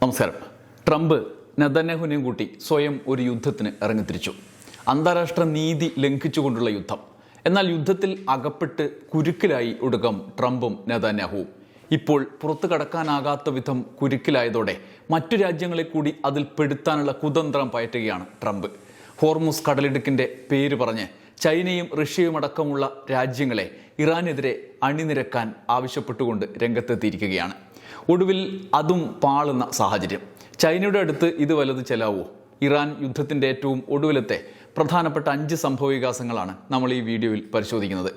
നമസ്കാരം. ട്രംപ് നെതന്യാഹുവിനെയും കൂട്ടി സ്വയം ഒരു യുദ്ധത്തിന് ഇറങ്ങിത്തിരിച്ചു. അന്താരാഷ്ട്ര നീതി ലംഘിച്ചുകൊണ്ടുള്ള യുദ്ധം. എന്നാൽ യുദ്ധത്തിൽ അകപ്പെട്ട് കുരുക്കിലായി ഒടുക്കം ട്രംപും നെതന്യാഹുവും. ഇപ്പോൾ പുറത്തു കടക്കാനാകാത്ത വിധം കുരുക്കിലായതോടെ മറ്റു രാജ്യങ്ങളെ കൂടി അതിൽ പെടുത്താനുള്ള കുതന്ത്രം പയറ്റുകയാണ് ട്രംപ്. ഹോർമുസ് കടലിടുക്കിൻ്റെ പേര് പറഞ്ഞ് ചൈനയും റഷ്യയും അടക്കമുള്ള രാജ്യങ്ങളെ ഇറാനെതിരെ അണിനിരക്കാൻ ആവശ്യപ്പെട്ടുകൊണ്ട് രംഗത്തെത്തിയിരിക്കുകയാണ്. ഒടുവിൽ അതും പാളുന്ന സാഹചര്യം. ചൈനയുടെ അടുത്ത് ഇത് വലത് ചെലാവോ? ഇറാൻ യുദ്ധത്തിൻ്റെ ഏറ്റവും ഒടുവിലത്തെ പ്രധാനപ്പെട്ട 5 സംഭവവികാസങ്ങളാണ് നമ്മൾ ഈ വീഡിയോയിൽ പരിശോധിക്കുന്നത്.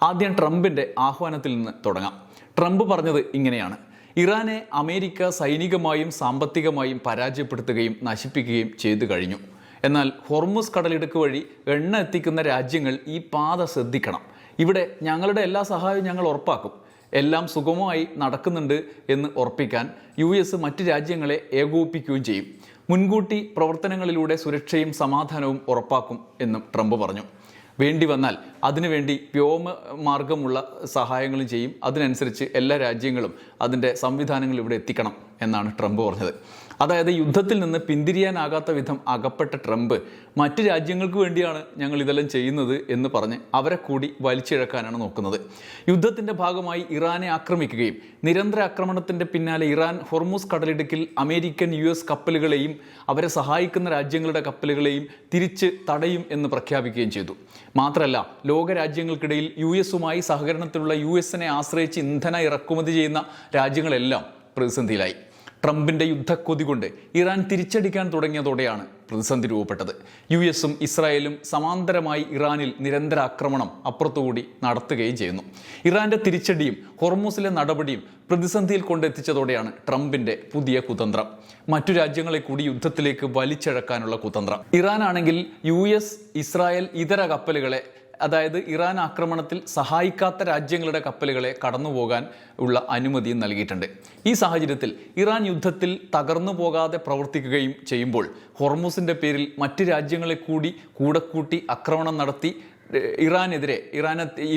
ആദ്യം ട്രംപിൻ്റെ ആഹ്വാനത്തിൽ നിന്ന് തുടങ്ങാം. ട്രംപ് പറഞ്ഞത് ഇങ്ങനെയാണ്: ഇറാനെ അമേരിക്ക സൈനികമായും സാമ്പത്തികമായും പരാജയപ്പെടുത്തുകയും നശിപ്പിക്കുകയും ചെയ്തു കഴിഞ്ഞു. എന്നാൽ ഹോർമുസ് കടലിടുക്ക് വഴി എണ്ണ എത്തിക്കുന്ന രാജ്യങ്ങൾ ഈ പാത ശ്രദ്ധിക്കണം. ഇവിടെ ഞങ്ങളുടെ എല്ലാ സഹായവും ഞങ്ങൾ ഉറപ്പാക്കും. എല്ലാം സുഗമമായി നടക്കുന്നുണ്ട് എന്ന് ഉറപ്പിക്കാൻ US മറ്റ് രാജ്യങ്ങളെ ഏകോപിപ്പിക്കുകയും ചെയ്യും. മുൻകൂട്ടി പ്രവർത്തനങ്ങളിലൂടെ സുരക്ഷയും സമാധാനവും ഉറപ്പാക്കും എന്നും ട്രംപ് പറഞ്ഞു. വേണ്ടി വന്നാൽ അതിനുവേണ്ടി വ്യോമമാർഗമുള്ള സഹായങ്ങളും ചെയ്യും. അതിനനുസരിച്ച് എല്ലാ രാജ്യങ്ങളും അതിൻ്റെ സംവിധാനങ്ങൾ ഇവിടെ എത്തിക്കണം എന്നാണ് ട്രംപ് പറഞ്ഞത്. അതായത് യുദ്ധത്തിൽ നിന്ന് പിന്തിരിയാനാകാത്ത വിധം അകപ്പെട്ട ട്രംപ് മറ്റ് രാജ്യങ്ങൾക്ക് വേണ്ടിയാണ് ഞങ്ങൾ ഇതെല്ലാം ചെയ്യുന്നത് എന്ന് പറഞ്ഞ് അവരെ കൂടി വലിച്ചിഴക്കാനാണ് നോക്കുന്നത്. യുദ്ധത്തിൻ്റെ ഭാഗമായി ഇറാനെ ആക്രമിക്കുകയും നിരന്തര ആക്രമണത്തിൻ്റെ പിന്നാലെ ഇറാൻ ഹോർമുസ് കടലിടുക്കിൽ അമേരിക്കൻ US കപ്പലുകളെയും അവരെ സഹായിക്കുന്ന രാജ്യങ്ങളുടെ കപ്പലുകളെയും തിരിച്ച് തടയും എന്ന് പ്രഖ്യാപിക്കുകയും ചെയ്തു. മാത്രമല്ല, ലോകരാജ്യങ്ങൾക്കിടയിൽ US-ഉമായി സഹകരണത്തിലുള്ള US-നെ ആശ്രയിച്ച് ഇന്ധന ഇറക്കുമതി ചെയ്യുന്ന രാജ്യങ്ങളെല്ലാം പ്രതിസന്ധിയിലായി. ട്രംപിൻ്റെ യുദ്ധക്കൊതി കൊണ്ട് ഇറാൻ തിരിച്ചടിക്കാൻ തുടങ്ങിയതോടെയാണ് പ്രതിസന്ധി രൂപപ്പെട്ടത്. US-ഉം ഇസ്രായേലും സമാന്തരമായി ഇറാനിൽ നിരന്തര ആക്രമണം അപ്പുറത്തുകൂടി നടത്തുകയും ചെയ്യുന്നു. ഇറാന്റെ തിരിച്ചടിയും ഹോർമുസിലെ നടപടിയും പ്രതിസന്ധിയിൽ കൊണ്ടെത്തിച്ചതോടെയാണ് ട്രംപിൻ്റെ പുതിയ കുതന്ത്രം. മറ്റു രാജ്യങ്ങളെ കൂടി യുദ്ധത്തിലേക്ക് വലിച്ചിഴക്കാനുള്ള കുതന്ത്രം. ഇറാനാണെങ്കിൽ US, ഇസ്രായേൽ ഇതര കപ്പലുകളെ, അതായത് ഇറാൻ ആക്രമണത്തിൽ സഹായിക്കാത്ത രാജ്യങ്ങളുടെ കപ്പലുകളെ കടന്നുപോകാൻ ഉള്ള അനുമതിയും നൽകിയിട്ടുണ്ട്. ഈ സാഹചര്യത്തിൽ ഇറാൻ യുദ്ധത്തിൽ തകർന്നു പോകാതെ പ്രവർത്തിക്കുകയും ചെയ്യുമ്പോൾ ഹോർമുസിൻ്റെ പേരിൽ മറ്റ് രാജ്യങ്ങളെ കൂടി കൂട്ടി ആക്രമണം നടത്തി ഇറാനെ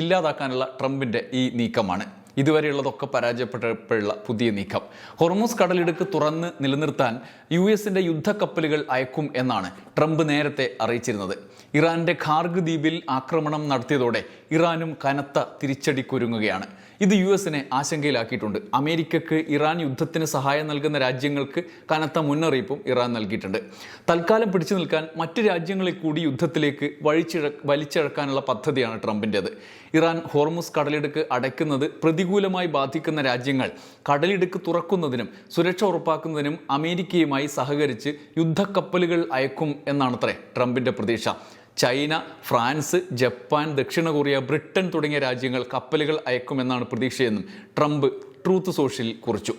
ഇല്ലാതാക്കാനുള്ള ട്രംപിൻ്റെ ഈ നീക്കമാണ്. ഇതുവരെയുള്ളതൊക്കെ പരാജയപ്പെട്ടപ്പോഴുള്ള പുതിയ നീക്കം. ഹോർമുസ് കടലിടുക്ക് തുറന്ന് നിലനിർത്താൻ US-ന്റെ യുദ്ധക്കപ്പലുകൾ അയക്കും എന്നാണ് ട്രംപ് നേരത്തെ അറിയിച്ചിരുന്നത്. ഇറാന്റെ ഖാർഗ് ദ്വീപിൽ ആക്രമണം നടത്തിയതോടെ ഇറാനും കനത്ത തിരിച്ചടിക്കൊരുങ്ങുകയാണ്. ഇത് US-നെ ആശങ്കയിലാക്കിയിട്ടുണ്ട്. അമേരിക്കക്ക് ഇറാൻ യുദ്ധത്തിന് സഹായം നൽകുന്ന രാജ്യങ്ങൾക്ക് കനത്ത മുന്നറിയിപ്പും ഇറാൻ നൽകിയിട്ടുണ്ട്. തൽക്കാലം പിടിച്ചു നിൽക്കാൻ മറ്റു രാജ്യങ്ങളെ കൂടി യുദ്ധത്തിലേക്ക് വലിച്ചിഴക്കാനുള്ള പദ്ധതിയാണ് ട്രംപിൻ്റേത്. ഇറാൻ ഹോർമുസ് കടലിടുക്ക് അടയ്ക്കുന്നത് പ്രതികൂലമായി ബാധിക്കുന്ന രാജ്യങ്ങൾ കടലിടുക്ക് തുറക്കുന്നതിനും സുരക്ഷ ഉറപ്പാക്കുന്നതിനും അമേരിക്കയുമായി സഹകരിച്ച് യുദ്ധക്കപ്പലുകൾ അയക്കും എന്നാണത്രേ ട്രംപിൻ്റെ പ്രതീക്ഷ. ചൈന, ഫ്രാൻസ്, ജപ്പാൻ, ദക്ഷിണ കൊറിയ, ബ്രിട്ടൻ തുടങ്ങിയ രാജ്യങ്ങൾ കപ്പലുകൾ അയക്കുമെന്നാണ് പ്രതീക്ഷയെന്നും ട്രംപ് ട്രൂത്ത് സോഷ്യലിൽ കുറിച്ചു.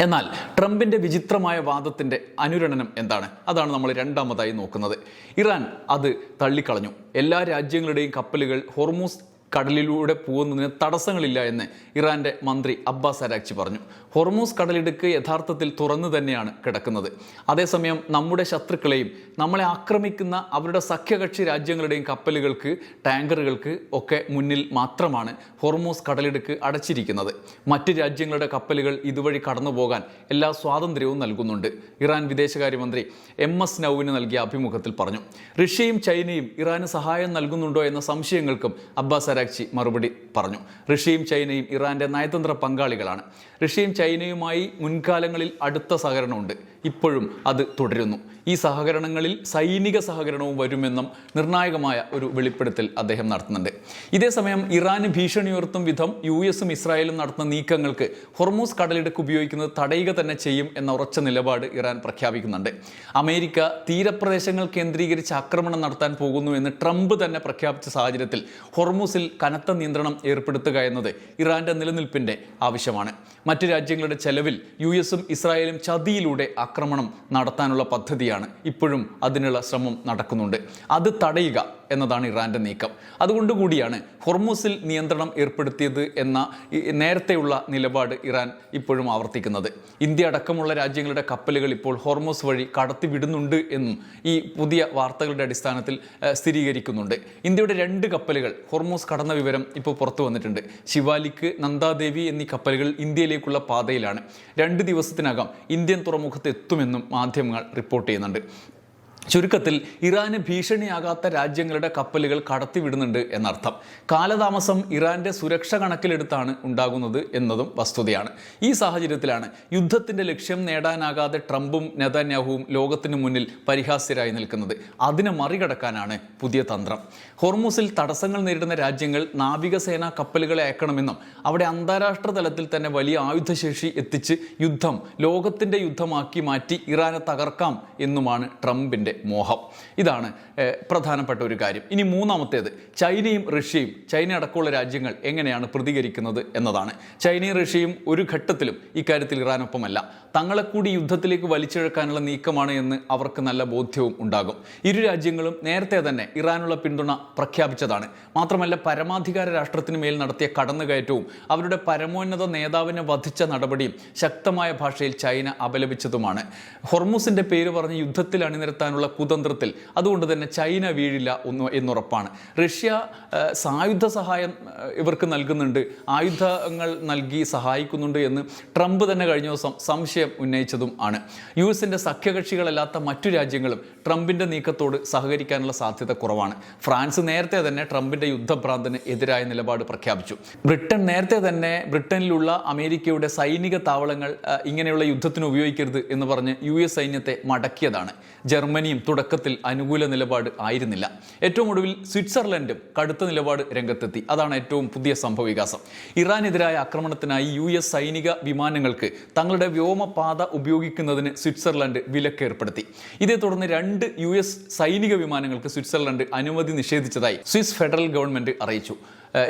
എന്നാൽ ട്രംപിൻ്റെ വിചിത്രമായ വാദത്തിൻ്റെ അനുരണനം എന്താണ്? അതാണ് നമ്മൾ രണ്ടാമതായി നോക്കുന്നത്. ഇറാൻ അത് തള്ളിക്കളഞ്ഞു. എല്ലാ രാജ്യങ്ങളുടെയും കപ്പലുകൾ ഹോർമുസ് കടലിലൂടെ പോകുന്നതിന് തടസ്സങ്ങളില്ല എന്ന് ഇറാന്റെ മന്ത്രി അബ്ബാസ് അരാക്ചി പറഞ്ഞു. ഹോർമുസ് കടലിടുക്ക് യഥാർത്ഥത്തിൽ തുറന്നു തന്നെയാണ് കിടക്കുന്നത്. അതേസമയം നമ്മുടെ ശത്രുക്കളെയും നമ്മളെ ആക്രമിക്കുന്ന അവരുടെ സഖ്യകക്ഷി രാജ്യങ്ങളുടെയും കപ്പലുകൾക്ക്, ടാങ്കറുകൾക്ക് ഒക്കെ മുന്നിൽ മാത്രമാണ് ഹോർമുസ് കടലിടുക്ക് അടച്ചിരിക്കുന്നത്. മറ്റ് രാജ്യങ്ങളുടെ കപ്പലുകൾ ഇതുവഴി കടന്നു പോകാൻ എല്ലാ സ്വാതന്ത്ര്യവും നൽകുന്നുണ്ട്, ഇറാൻ വിദേശകാര്യമന്ത്രി MS നൌവിന് നൽകിയ അഭിമുഖത്തിൽ പറഞ്ഞു. റഷ്യയും ചൈനയും ഇറാന് സഹായം നൽകുന്നുണ്ടോ എന്ന സംശയങ്ങൾക്കും അബ്ബാസ് അരാക്ചി മറുപടി പറഞ്ഞു. റഷ്യയും ചൈനയും ഇറാന്റെ നയതന്ത്ര പങ്കാളികളാണ്. റഷ്യയും ചൈനയുമായി മുൻകാലങ്ങളിൽ അടുത്ത സഹകരണമുണ്ട്. ഇപ്പോഴും അത് തുടരുന്നു. ഈ സഹകരണങ്ങളിൽ സൈനിക സഹകരണവും വരുമെന്നും നിർണായകമായ ഒരു വെളിപ്പെടുത്തൽ അദ്ദേഹം നടത്തുന്നുണ്ട്. ഇതേസമയം ഇറാന് ഭീഷണി ഉയർത്തും വിധം US-ഉം ഇസ്രായേലും നടത്തുന്ന നീക്കങ്ങൾക്ക് ഹോർമുസ് കടലിടുക്ക് ഉപയോഗിക്കുന്നത് തടയുക തന്നെ ചെയ്യും എന്ന ഉറച്ച നിലപാട് ഇറാൻ പ്രഖ്യാപിക്കുന്നുണ്ട്. അമേരിക്ക തീരപ്രദേശങ്ങൾ കേന്ദ്രീകരിച്ച് ആക്രമണം നടത്താൻ പോകുന്നു എന്ന് ട്രംപ് തന്നെ പ്രഖ്യാപിച്ച സാഹചര്യത്തിൽ ഹോർമുസിൽ കനത്ത നിയന്ത്രണം ഏർപ്പെടുത്തുക എന്നത് ഇറാന്റെ നിലനിൽപ്പിന്റെ ആവശ്യമാണ്. മറ്റ് രാജ്യങ്ങളുടെ ചെലവിൽ US-ഉം ഇസ്രായേലും ചതിയിലൂടെ ആക്രമണം നടത്താനുള്ള പദ്ധതിയാണ്. ഇപ്പോഴും അതിനുള്ള ശ്രമം നടക്കുന്നുണ്ട്. അത് തടയുക, എന്നതാണ് ഇറാന്റെ നീക്കം. അതുകൊണ്ടുകൂടിയാണ് ഹോർമൂസിൽ നിയന്ത്രണം ഏർപ്പെടുത്തിയത് എന്ന നേരത്തെയുള്ള നിലപാട് ഇറാൻ ഇപ്പോഴും ആവർത്തിക്കുന്നത്. ഇന്ത്യ അടക്കമുള്ള രാജ്യങ്ങളുടെ കപ്പലുകൾ ഇപ്പോൾ ഹോർമൂസ് വഴി കടത്തിവിടുന്നുണ്ട് എന്നും ഈ പുതിയ വാർത്തകളുടെ അടിസ്ഥാനത്തിൽ സ്ഥിരീകരിക്കുന്നുണ്ട്. ഇന്ത്യയുടെ 2 കപ്പലുകൾ ഹോർമൂസ് കടന്ന വിവരം ഇപ്പോൾ പുറത്തു വന്നിട്ടുണ്ട്. ശിവാലിക്, നന്ദാദേവി എന്നീ കപ്പലുകൾ ഇന്ത്യയിലേക്കുള്ള പാതയിലാണ്. 2 ദിവസത്തിനകം ഇന്ത്യൻ തുറമുഖത്ത് എത്തുമെന്നും മാധ്യമങ്ങൾ റിപ്പോർട്ട് ചെയ്യുന്നുണ്ട്. ചുരുക്കത്തിൽ ഇറാന് ഭീഷണിയാകാത്ത രാജ്യങ്ങളുടെ കപ്പലുകൾ കടത്തിവിടുന്നുണ്ട് എന്നർത്ഥം. കാലതാമസം ഇറാന്റെ സുരക്ഷ കണക്കിലെടുത്താണ് ഉണ്ടാകുന്നത് എന്നതും വസ്തുതയാണ്. ഈ സാഹചര്യത്തിലാണ് യുദ്ധത്തിന്റെ ലക്ഷ്യം നേടാനാകാതെ ട്രംപും നെതന്യാഹുവും ലോകത്തിന് മുന്നിൽ പരിഹാസ്യരായി നിൽക്കുന്നത്. അതിനെ മറികടക്കാനാണ് പുതിയ തന്ത്രം. ഹോർമൂസിൽ തടസ്സങ്ങൾ നേരിടുന്ന രാജ്യങ്ങൾ നാവികസേനാ കപ്പലുകളെ അയക്കണമെന്നും അവിടെ അന്താരാഷ്ട്ര തലത്തിൽ തന്നെ വലിയ ആയുധശേഷി എത്തിച്ച് യുദ്ധം ലോകത്തിന്റെ യുദ്ധമാക്കി മാറ്റി ഇറാനെ തകർക്കാം എന്നുമാണ് ട്രംപിന്റെ മോഹം. ഇതാണ് പ്രധാനപ്പെട്ട ഒരു കാര്യം. ഇനി മൂന്നാമത്തേത്, ചൈനയും റഷ്യയും, ചൈന അടക്കമുള്ള രാജ്യങ്ങൾ എങ്ങനെയാണ് പ്രതികരിക്കുന്നത് എന്നതാണ്. ചൈനയും റഷ്യയും ഒരു ഘട്ടത്തിലും ഇക്കാര്യത്തിൽ ഇറാനൊപ്പമല്ല. തങ്ങളെ കൂടി യുദ്ധത്തിലേക്ക് വലിച്ചിഴക്കാനുള്ള നീക്കമാണ് എന്ന് അവർക്ക് നല്ല ബോധ്യവും ഉണ്ടാകും. ഇരു രാജ്യങ്ങളും നേരത്തെ തന്നെ ഇറാനുള്ള പിന്തുണ പ്രഖ്യാപിച്ചതാണ്. മാത്രമല്ല പരമാധികാര രാഷ്ട്രത്തിന് മേൽ നടത്തിയ കടന്നുകയറ്റവും അവരുടെ പരമോന്നത നേതാവിനെ വധിച്ച നടപടിയും ശക്തമായ ഭാഷയിൽ ചൈന അപലപിച്ചതുമാണ്. ഹോർമൂസിന്റെ പേര് പറഞ്ഞ് യുദ്ധത്തിൽ അണിനിരത്താനുള്ള കുതന്ത്രത്തിൽ അതുകൊണ്ട് തന്നെ ചൈന വീഴില്ല എന്നുറപ്പാണ്. റഷ്യ സായുധ സഹായം ഇവർക്ക് നൽകുന്നുണ്ട്, ആയുധങ്ങൾ നൽകി സഹായിക്കുന്നുണ്ട് എന്ന് ട്രംപ് തന്നെ കഴിഞ്ഞ ദിവസം സംശയം ഉന്നയിച്ചതും ആണ്. യുഎസിന്റെ സഖ്യകക്ഷികളല്ലാത്ത മറ്റു രാജ്യങ്ങളും ട്രംപിന്റെ നീക്കത്തോട് സഹകരിക്കാനുള്ള സാധ്യത കുറവാണ്. ഫ്രാൻസ് നേരത്തെ തന്നെ ട്രംപിന്റെ യുദ്ധഭ്രാന്തിന് എതിരായ നിലപാട് പ്രഖ്യാപിച്ചു. ബ്രിട്ടൻ നേരത്തെ തന്നെ ബ്രിട്ടനിലുള്ള അമേരിക്കയുടെ സൈനിക താവളങ്ങൾ ഇങ്ങനെയുള്ള യുദ്ധത്തിന് ഉപയോഗിക്കരുത് എന്ന് പറഞ്ഞ് US സൈന്യത്തെ മടക്കിയതാണ്. ജർമ്മനിയും തുടക്കത്തിൽ അനുകൂല നിലപാട് ആയിരുന്നില്ല. ഏറ്റവും ഒടുവിൽ സ്വിറ്റ്സർലൻഡും കടുത്ത നിലപാട് രംഗത്തെത്തി. അതാണ് ഏറ്റവും പുതിയ സംഭവവികാസം. ഇറാനെതിരായ ആക്രമണത്തിനായി US സൈനിക വിമാനങ്ങൾക്ക് തങ്ങളുടെ വ്യോമപാത ഉപയോഗിക്കുന്നതിന് സ്വിറ്റ്സർലൻഡ് വിലക്കേർപ്പെടുത്തി. ഇതേ തുടർന്ന് 2 US സൈനിക വിമാനങ്ങൾക്ക് സ്വിറ്റ്സർലൻഡ് അനുമതി നിഷേധിച്ചതായി സ്വിസ് ഫെഡറൽ ഗവൺമെന്റ് അറിയിച്ചു.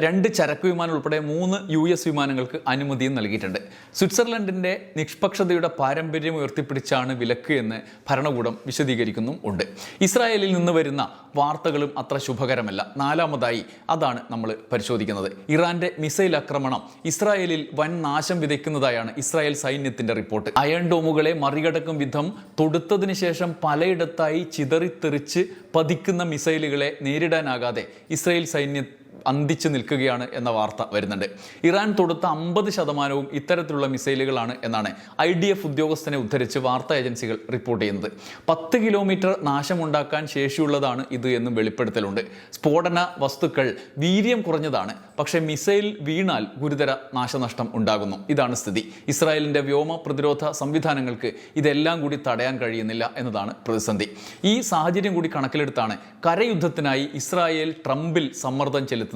2 ചരക്ക് വിമാനം ഉൾപ്പെടെ 3 US വിമാനങ്ങൾക്ക് അനുമതിയും നൽകിയിട്ടുണ്ട്. സ്വിറ്റ്സർലൻഡിന്റെ നിഷ്പക്ഷതയുടെ പാരമ്പര്യം ഉയർത്തിപ്പിടിച്ചാണ് വിലക്ക് എന്ന് ഭരണകൂടം വിശദീകരിക്കുന്നും ഉണ്ട്. ഇസ്രായേലിൽ നിന്ന് വരുന്ന വാർത്തകളും അത്ര ശുഭകരമല്ല. നാലാമതായി അതാണ് നമ്മൾ പരിശോധിക്കുന്നത്. ഇറാന്റെ മിസൈൽ ആക്രമണം ഇസ്രായേലിൽ വൻ നാശം വിതയ്ക്കുന്നതായാണ് ഇസ്രായേൽ സൈന്യത്തിന്റെ റിപ്പോർട്ട്. അയൺ ഡോമുകളെ മറികടക്കും വിധം തൊടുത്തതിന് ശേഷം പലയിടത്തായി ചിതറിത്തെറിച്ച് പതിക്കുന്ന മിസൈലുകളെ നേരിടാനാകാതെ ഇസ്രായേൽ സൈന്യം അന്തിച്ചു നിൽക്കുകയാണ് എന്ന വാർത്ത വരുന്നുണ്ട്. ഇറാൻ തൊടുത്ത 50% ഇത്തരത്തിലുള്ള മിസൈലുകളാണ് എന്നാണ് IDF ഉദ്യോഗസ്ഥനെ ഉദ്ധരിച്ച് വാർത്താ ഏജൻസികൾ റിപ്പോർട്ട് ചെയ്യുന്നത്. 10 കിലോമീറ്റർ നാശമുണ്ടാക്കാൻ ശേഷിയുള്ളതാണ് ഇത് എന്നും വെളിപ്പെടുത്തലുണ്ട്. സ്ഫോടന വസ്തുക്കൾ വീര്യം കുറഞ്ഞതാണ്, പക്ഷേ മിസൈൽ വീണാൽ ഗുരുതര നാശനഷ്ടം ഉണ്ടാകുന്നു. ഇതാണ് സ്ഥിതി. ഇസ്രായേലിന്റെ വ്യോമ പ്രതിരോധ സംവിധാനങ്ങൾക്ക് ഇതെല്ലാം കൂടി തടയാൻ കഴിയുന്നില്ല എന്നതാണ് പ്രതിസന്ധി. ഈ സാഹചര്യം കൂടി കണക്കിലെടുത്താണ് കരയുദ്ധത്തിനായി ഇസ്രായേൽ ട്രംപിൽ സമ്മർദ്ദം ചെലുത്തുന്നത്.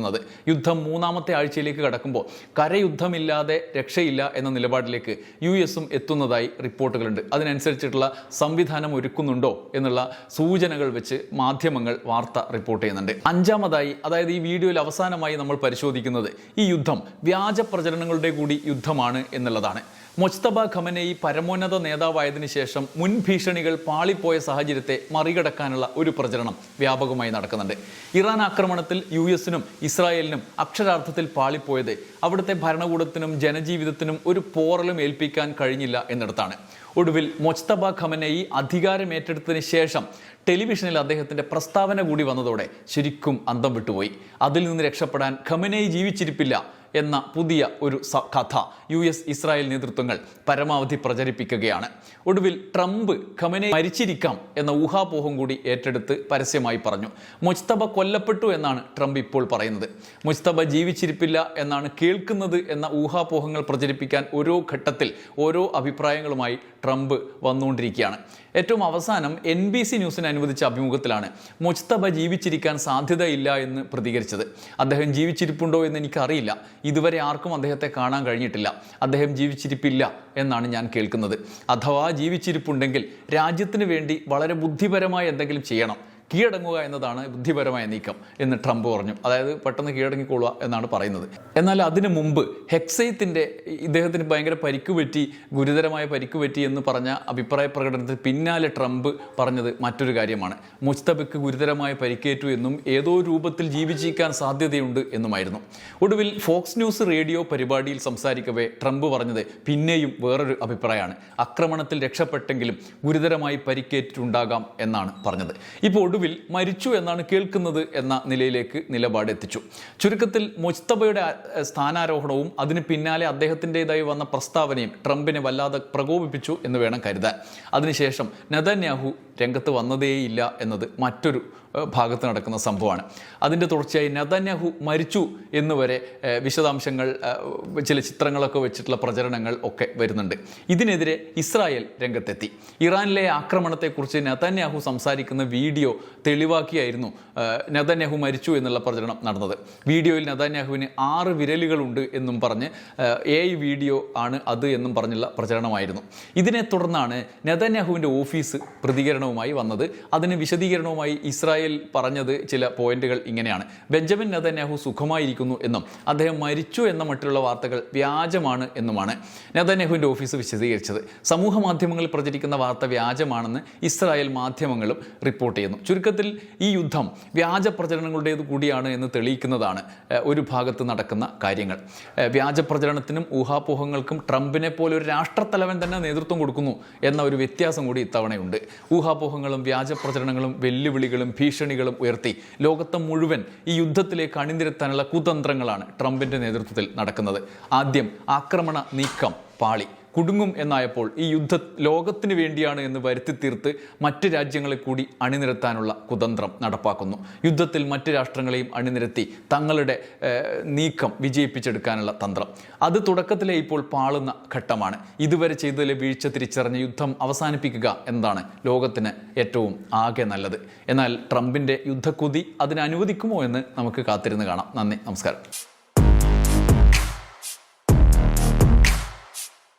യുദ്ധം 3ാമത്തെ ആഴ്ചയിലേക്ക് കടക്കുമ്പോൾ കരയുദ്ധമില്ലാതെ രക്ഷയില്ല എന്ന നിലപാടിലേക്ക് US എത്തുന്നതായി റിപ്പോർട്ടുകളുണ്ട്. അതിനനുസരിച്ചിട്ടുള്ള സംവിധാനം ഒരുക്കുന്നുണ്ടോ എന്നുള്ള സൂചനകൾ വെച്ച് മാധ്യമങ്ങൾ വാർത്ത റിപ്പോർട്ട് ചെയ്യുന്നുണ്ട്. 5ാമതായി, അതായത് ഈ വീഡിയോയിൽ അവസാനമായി നമ്മൾ പരിശോധിക്കുന്നത് ഈ യുദ്ധം വ്യാജ പ്രചരണങ്ങളുടെ കൂടി യുദ്ധമാണ് എന്നുള്ളതാണ്. മുജ്തബ ഖമനേയി പരമോന്നത നേതാവായതിനു ശേഷം മുൻ ഭീഷണികൾ പാളിപ്പോയ സാഹചര്യത്തെ മറികടക്കാനുള്ള ഒരു പ്രചരണം വ്യാപകമായി നടക്കുന്നുണ്ട്. ഇറാൻ ആക്രമണത്തിൽ US-നും ഇസ്രായേലിനും അക്ഷരാർത്ഥത്തിൽ പാളിപ്പോയത് അവിടുത്തെ ഭരണകൂടത്തിനും ജനജീവിതത്തിനും ഒരു പോറലും ഏൽപ്പിക്കാൻ കഴിഞ്ഞില്ല എന്നിടത്താണ്. ഒടുവിൽ മുജ്തബ ഖമനേയി അധികാരമേറ്റെടുത്തതിന് ശേഷം ടെലിവിഷനിൽ അദ്ദേഹത്തിന്റെ പ്രസ്താവന കൂടി വന്നതോടെ ശരിക്കും അന്തം വിട്ടുപോയി. അതിൽ നിന്ന് രക്ഷപ്പെടാൻ ഖമനേയി ജീവിച്ചിരിപ്പില്ല എന്ന പുതിയ ഒരു കഥ US ഇസ്രായേൽ നേതൃത്വങ്ങൾ പരമാവധി പ്രചരിപ്പിക്കുകയാണ്. ഒടുവിൽ ട്രംപ് ഖമനേയി മരിച്ചിരിക്കാം എന്ന ഊഹാപോഹം കൂടി ഏറ്റെടുത്ത് പരസ്യമായി പറഞ്ഞു. മുജ്തബ കൊല്ലപ്പെട്ടു എന്നാണ് ട്രംപ് ഇപ്പോൾ പറയുന്നത്. മുജ്തബ ജീവിച്ചിരിപ്പില്ല എന്നാണ് കേൾക്കുന്നത് എന്ന ഊഹാപോഹങ്ങൾ പ്രചരിപ്പിക്കാൻ ഓരോ ഘട്ടത്തിൽ ഓരോ അഭിപ്രായങ്ങളുമായി ട്രംപ് വന്നുകൊണ്ടിരിക്കുകയാണ്. ഏറ്റവും അവസാനം NBC ന്യൂസിന് അനുവദിച്ച അഭിമുഖത്തിലാണ് മുജ്തബ ജീവിച്ചിരിക്കാൻ സാധ്യതയില്ല എന്ന് പ്രതികരിച്ചത്. അദ്ദേഹം ജീവിച്ചിരിപ്പുണ്ടോ എന്ന് എനിക്കറിയില്ല, ഇതുവരെ ആർക്കും അദ്ദേഹത്തെ കാണാൻ കഴിഞ്ഞിട്ടില്ല, അദ്ദേഹം ജീവിച്ചിരിപ്പില്ല എന്നാണ് ഞാൻ കേൾക്കുന്നത്. അഥവാ ജീവിച്ചിരിപ്പുണ്ടെങ്കിൽ രാജ്യത്തിന് വേണ്ടി വളരെ ബുദ്ധിപരമായി എന്തെങ്കിലും ചെയ്യണം. കീഴടങ്ങുക എന്നതാണ് ബുദ്ധിപരമായ നീക്കം എന്ന് ട്രംപ് പറഞ്ഞു. അതായത് പെട്ടെന്ന് കീഴടങ്ങിക്കൊള്ളുക എന്നാണ് പറയുന്നത്. എന്നാൽ അതിനു മുമ്പ് ഹെക്സെയ്ത്തിന്റെ ഇദ്ദേഹത്തിന് ഭയങ്കര പരിക്ക് പറ്റി, ഗുരുതരമായ പരിക്ക് പറ്റി എന്ന് പറഞ്ഞ അഭിപ്രായ പ്രകടനത്തിന് പിന്നാലെ ട്രംപ് പറഞ്ഞത് മറ്റൊരു കാര്യമാണ്. മുജ്തബയ്ക്ക് ഗുരുതരമായ പരിക്കേറ്റു എന്നും ഏതോ രൂപത്തിൽ ജീവിച്ചിരിക്കാൻ സാധ്യതയുണ്ട് എന്നുമായിരുന്നു. ഒടുവിൽ ഫോക്സ് ന്യൂസ് റേഡിയോ പരിപാടിയിൽ സംസാരിക്കവേ ട്രംപ് പറഞ്ഞത് പിന്നെയും വേറൊരു അഭിപ്രായമാണ്. ആക്രമണത്തിൽ രക്ഷപ്പെട്ടെങ്കിലും ഗുരുതരമായി പരിക്കേറ്റിട്ടുണ്ടാകാം എന്നാണ് പറഞ്ഞത്. ഇപ്പോൾ ഒടുവിൽ മരിച്ചു എന്നാണ് കേൾക്കുന്നത് എന്ന നിലയിലേക്ക് നിലപാട് എത്തിച്ചു. ചുരുക്കത്തിൽ മുജ്തബയുടെ സ്ഥാനാരോഹണവും അതിന് പിന്നാലെ അദ്ദേഹത്തിൻ്റെതായി വന്ന പ്രസ്താവനയും ട്രംപിനെ വല്ലാതെ പ്രകോപിപ്പിച്ചു എന്ന് വേണം കരുതാൻ. അതിനുശേഷം നെതന്യാഹു രംഗത്ത് വന്നതേയില്ല എന്നത് മറ്റൊരു ഭാഗത്ത് നടക്കുന്ന സംഭവമാണ്. അതിൻ്റെ തുടർച്ചയായി നെതന്യാഹു മരിച്ചു എന്നുവരെ വിശദാംശങ്ങൾ, ചില ചിത്രങ്ങളൊക്കെ വെച്ചിട്ടുള്ള പ്രചരണങ്ങൾ ഒക്കെ വരുന്നുണ്ട്. ഇതിനെതിരെ ഇസ്രായേൽ രംഗത്തെത്തി. ഇറാനിലെ ആക്രമണത്തെക്കുറിച്ച് നെതന്യാഹു സംസാരിക്കുന്ന വീഡിയോ തെളിവാക്കിയായിരുന്നു നെതന്യാഹു മരിച്ചു എന്നുള്ള പ്രചരണം നടന്നത്. വീഡിയോയിൽ നെതന്യാഹുവിന് 6 വിരലുകളുണ്ട് എന്നും പറഞ്ഞ് AI വീഡിയോ ആണ് അത് എന്നും പറഞ്ഞുള്ള പ്രചരണമായിരുന്നു. ഇതിനെ തുടർന്നാണ് നെതന്യാഹുവിൻ്റെ ഓഫീസ് പ്രതികരണവുമായി വന്നത്. അതിന് വിശദീകരണവുമായി ഇസ്രായേൽ പറഞ്ഞത് ചില പോയിന്റുകൾ ഇങ്ങനെയാണ്. ബെഞ്ചമിൻ നെതന്യാഹു സുഖമായിരിക്കുന്നു എന്നും അദ്ദേഹം മരിച്ചു എന്ന മറ്റുള്ള വാർത്തകൾ വ്യാജമാണ് എന്നുമാണ് നെതന്യാഹുവിൻ്റെ ഓഫീസ് വിശദീകരിച്ചത്. സമൂഹ മാധ്യമങ്ങളിൽ പ്രചരിക്കുന്ന വാർത്ത വ്യാജമാണെന്ന് ഇസ്രായേൽ മാധ്യമങ്ങളും റിപ്പോർട്ട് ചെയ്യുന്നു. ചുരുക്കത്തിൽ ഈ യുദ്ധം വ്യാജ പ്രചരണങ്ങളുടേത് കൂടിയാണ് എന്ന് തെളിയിക്കുന്നതാണ് ഒരു ഭാഗത്ത് നടക്കുന്ന കാര്യങ്ങൾ. വ്യാജ പ്രചരണത്തിനും ഊഹാപോഹങ്ങൾക്കും ട്രംപിനെ പോലെ ഒരു രാഷ്ട്രത്തലവൻ തന്നെ നേതൃത്വം കൊടുക്കുന്നു എന്ന ഒരു വ്യത്യാസം കൂടി ഇത്തവണയുണ്ട്. ഊഹാപോഹങ്ങളും വ്യാജ പ്രചരണങ്ങളും വെല്ലുവിളികളും ഭീഷണികളും ഉയർത്തി ലോകത്തെ മുഴുവൻ ഈ യുദ്ധത്തിലേക്ക് അണിനിരത്താനുള്ള കുതന്ത്രങ്ങളാണ് ട്രംപിൻ്റെ നേതൃത്വത്തിൽ നടക്കുന്നത്. ആദ്യം ആക്രമണ നീക്കം പാളി. കുടുങ്ങും എന്നായപ്പോൾ ഈ യുദ്ധം ലോകത്തിന് വേണ്ടിയാണ് എന്ന് വരുത്തി തീർത്ത് മറ്റ് രാജ്യങ്ങളെ കൂടി അണിനിരത്താനുള്ള കുതന്ത്രം നടപ്പാക്കുന്നു. യുദ്ധത്തിൽ മറ്റ് രാഷ്ട്രങ്ങളെയും അണിനിരത്തി തങ്ങളുടെ നീക്കം വിജയിപ്പിച്ചെടുക്കാനുള്ള തന്ത്രം. അത് തുടക്കത്തിലെ ഇപ്പോൾ പാളുന്ന ഘട്ടമാണ്. ഇതുവരെ ചെയ്തതിലെ വീഴ്ച തിരിച്ചറിഞ്ഞ് യുദ്ധം അവസാനിപ്പിക്കുക എന്നതാണ് ലോകത്തിന് ഏറ്റവും ആകെ നല്ലത്. എന്നാൽ ട്രംപിൻ്റെ യുദ്ധക്കുതി അതിന് അനുവദിക്കുമോ എന്ന് നമുക്ക് കാത്തിരുന്ന് കാണാം. നന്ദി, നമസ്കാരം.